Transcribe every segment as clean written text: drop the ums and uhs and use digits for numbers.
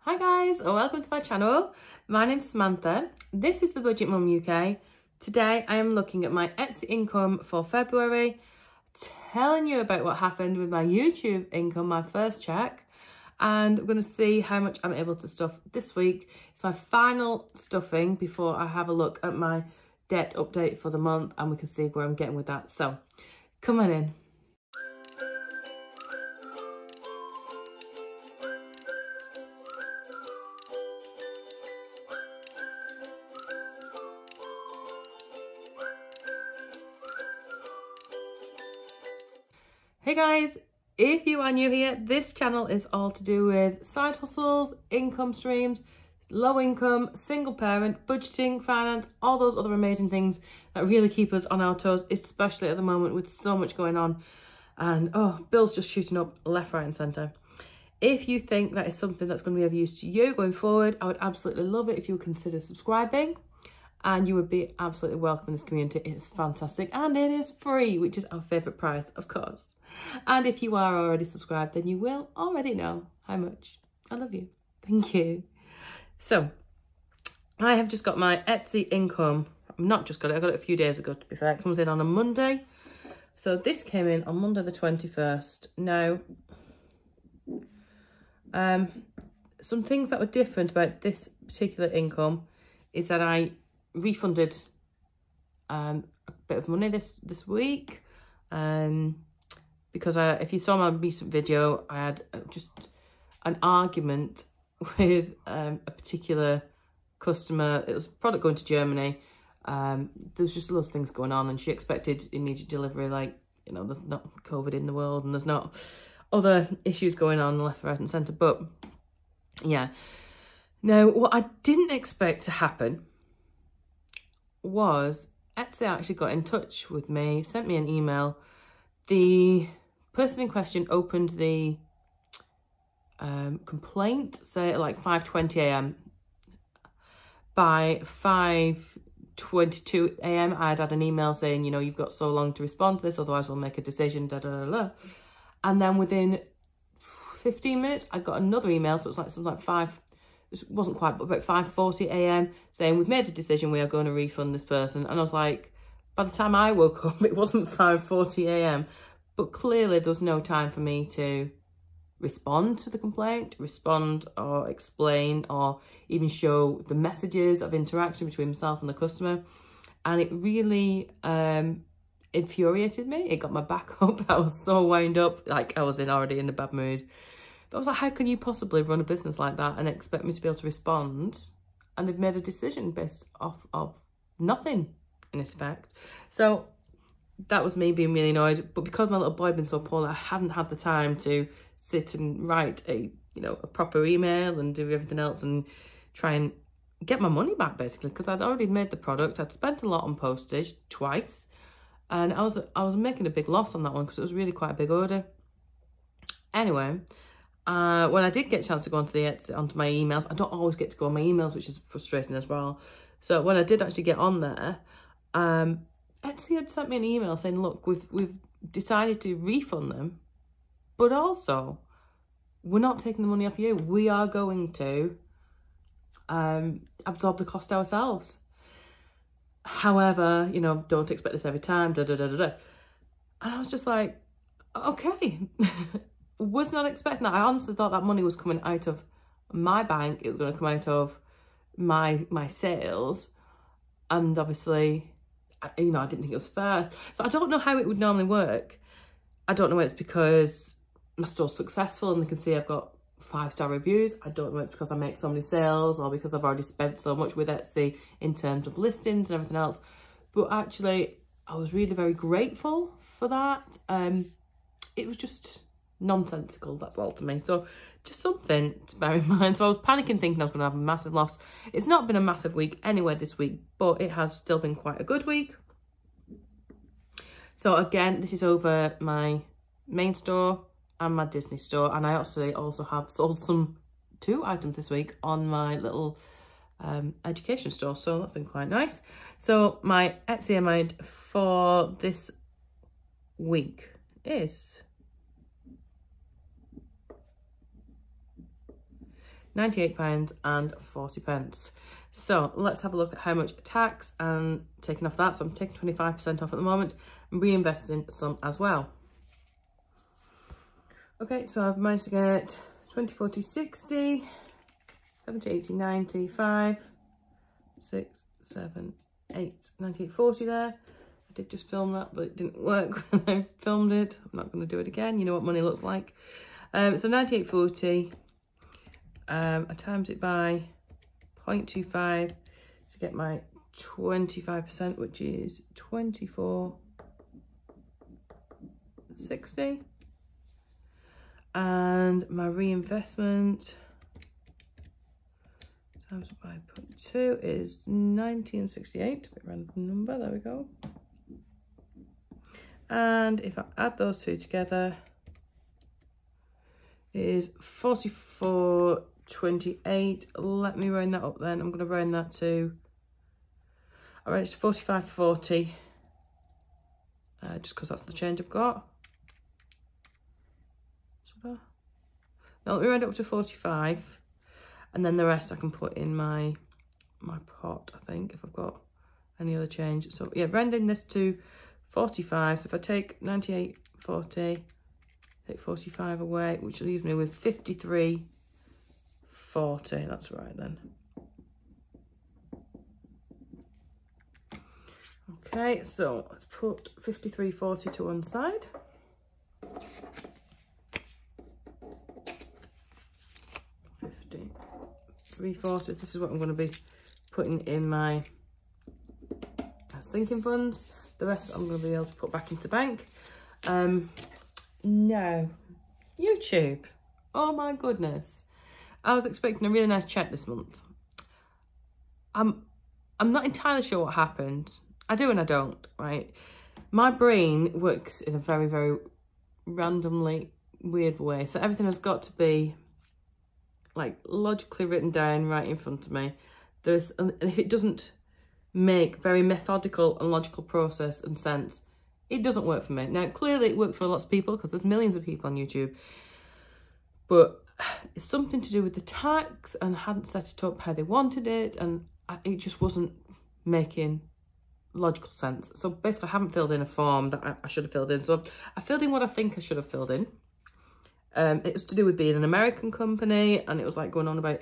Hi guys, welcome to my channel. My name's Samantha. This is the Budget Mum UK. Today I am looking at my Etsy income for February, telling you about what happened with my YouTube income, my first check, and I'm going to see how much I'm able to stuff this week. It's my final stuffing before I have a look at my debt update for the month and we can see where I'm getting with that. So come on in. Hey guys, if you are new here, this channel is all to do with side hustles, income streams, low income, single parent, budgeting, finance, all those other amazing things that really keep us on our toes, especially at the moment with so much going on and bills just shooting up left, right and centre. If you think that is something that's going to be of use to you going forward, I would absolutely love it if you would consider subscribing. And you would be absolutely welcome in this community. It's fantastic and it is free, which is our favourite price, of course. And if you are already subscribed, then you will already know how much I love you. Thank you. So, I have just got my Etsy income. I've not just got it, I got it a few days ago to be fair. It comes in on a Monday. So this came in on Monday the 21st. Now, some things that were different about this particular income is that I refunded a bit of money this week because if you saw my recent video, I had just an argument with a particular customer. It was a product going to Germany. There was just lots of things going on and she expected immediate delivery, like, you know, there's not COVID in the world and there's not other issues going on left, right and centre. But yeah, now what I didn't expect to happen was Etsy actually got in touch with me, sent me an email. The person in question opened the complaint, say at like 5:20 a.m. By 5:22 a.m. I'd had an email saying, you know, you've got so long to respond to this, otherwise we'll make a decision, da da da da. And then within 15 minutes, I got another email, so it was like something like 5. It wasn't quite, but about 5:40 a.m. saying, we've made a decision, we are going to refund this person. And I was like, by the time I woke up, it wasn't 5:40 a.m. But clearly there was no time for me to respond to the complaint, respond or explain or even show the messages of interaction between myself and the customer. And it really infuriated me. It got my back up. I was so wound up, like I was already in a bad mood. I was like, how can you possibly run a business like that and expect me to be able to respond? And they've made a decision based off of nothing, in effect. So that was me being really annoyed. But because my little boy had been so poorly, I hadn't had the time to sit and write a proper email and do everything else and try and get my money back, basically, because I'd already made the product. I'd spent a lot on postage twice, and I was making a big loss on that one because it was really quite a big order. Anyway, when I did get a chance to go onto my emails, I don't always get to go on my emails, which is frustrating as well. So when I did actually get on there, Etsy had sent me an email saying, look, we've decided to refund them, but also we're not taking the money off you. We are going to absorb the cost ourselves. However, you know, don't expect this every time, da da da da da. And I was just like, okay. Was not expecting that. I honestly thought that money was coming out of my bank. It was going to come out of my sales, and obviously, you know, I didn't think it was fair. So I don't know how it would normally work. I don't know if it's because my store's successful and they can see I've got 5-star reviews. I don't know if it's because I make so many sales or because I've already spent so much with Etsy in terms of listings and everything else. But actually, I was really very grateful for that. It was just nonsensical, that's all to me. So just something to bear in mind. So I was panicking, thinking I was going to have a massive loss. It's not been a massive week anyway this week, but it has still been quite a good week. So again, this is over my main store and my Disney store, and I actually also have sold 2 items this week on my little education store, so that's been quite nice. So my Etsy amount for this week is £98.40. So let's have a look at how much tax and taking off that. So I'm taking 25% off at the moment and reinvesting some as well. Okay, so I've managed to get 20, 40, 60, 70, 80, 90, 5, 6, 7, 8, 98, 40 there. I did just film that, but it didn't work when I filmed it. I'm not going to do it again. You know what money looks like. So 98.40. I times it by 0.25 to get my 25%, which is 24.60. And my reinvestment times by 0.2 is 19.68. Random number, there we go. And if I add those two together, it is 44.28. Let me round that up then. I'm going to round that to, I round it to 45.40, just because that's the change I've got. Should I? No, let me round it up to 45, and then the rest I can put in my pot, I think, if I've got any other change. So yeah, rounding this to 45. So if I take 98.40, take 45 away, which leaves me with 53.40. That's right then. Okay, so let's put 53.40 to one side. £53.40. This is what I'm going to be putting in my sinking funds. The rest I'm going to be able to put back into bank. No, YouTube. Oh my goodness. I was expecting a really nice check this month. I'm not entirely sure what happened. I do and I don't, right? My brain works in a very, very randomly weird way. So everything has got to be like logically written down right in front of me. And if it doesn't make very methodical and logical process and sense, it doesn't work for me. Now, clearly it works for lots of people because there's millions of people on YouTube, but it's something to do with the tax, and I hadn't set it up how they wanted it, and it just wasn't making logical sense. So basically I haven't filled in a form that I should have filled in. So I filled in what I think I should have filled in. It was to do with being an American company, and it was like going on about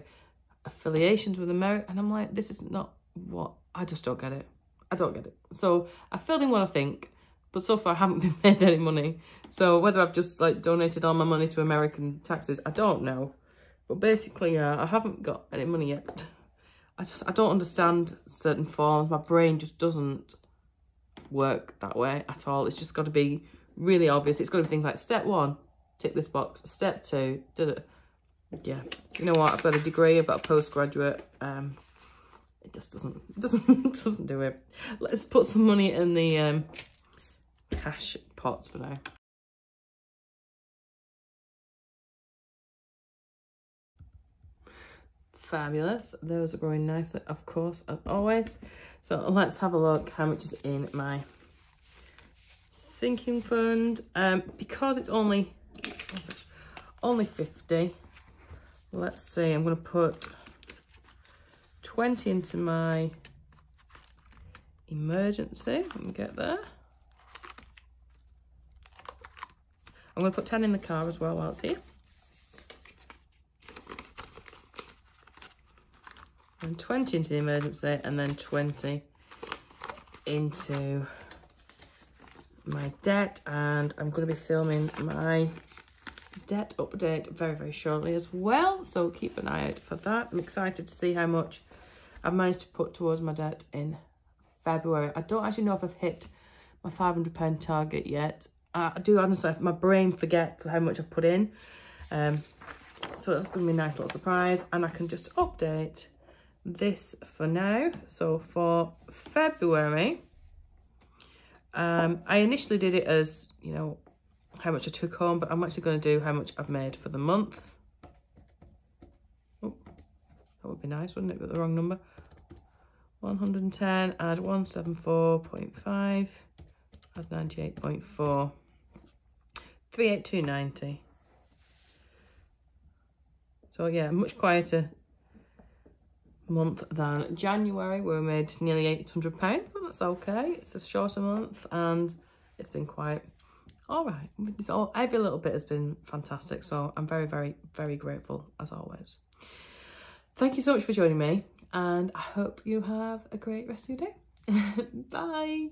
affiliations with America, and I'm like, this is not what, I just don't get it. I don't get it. So I filled in what I think, but so far I haven't been paid any money. So whether I've just like donated all my money to American taxes, I don't know. But basically, I haven't got any money yet. I don't understand certain forms. My brain just doesn't work that way at all. It's just got to be really obvious. It's got to be things like step 1, tick this box. Step 2, yeah. You know what? I've got a degree. I've got a postgraduate. It just doesn't do it. Let's put some money in the cash pots for now. Fabulous. Those are growing nicely, of course, as always. So let's have a look how much is in my sinking fund. Because it's only 50. Let's see. I'm going to put 20 into my emergency. Let me get there. I'm going to put 10 in the car as well while it's here. And 20 into the emergency, and then 20 into my debt. And I'm going to be filming my debt update very, very shortly as well. So keep an eye out for that. I'm excited to see how much I've managed to put towards my debt in February. I don't actually know if I've hit my £500 target yet. I do honestly, my brain forgets how much I've put in. So it's going to be a nice little surprise, and I can just update this for now. So for February, I initially did it as, you know, how much I took home, but I'm actually going to do how much I've made for the month. Oh, that would be nice, wouldn't it? Got the wrong number. 110, add 174.5, add 98.4, 382.90. So So yeah, much quieter month than January, where we made nearly £800, but that's okay. It's a shorter month and it's been quite all right. Every little bit has been fantastic, so I'm very, very, very grateful as always. Thank you so much for joining me, and I hope you have a great rest of your day. Bye.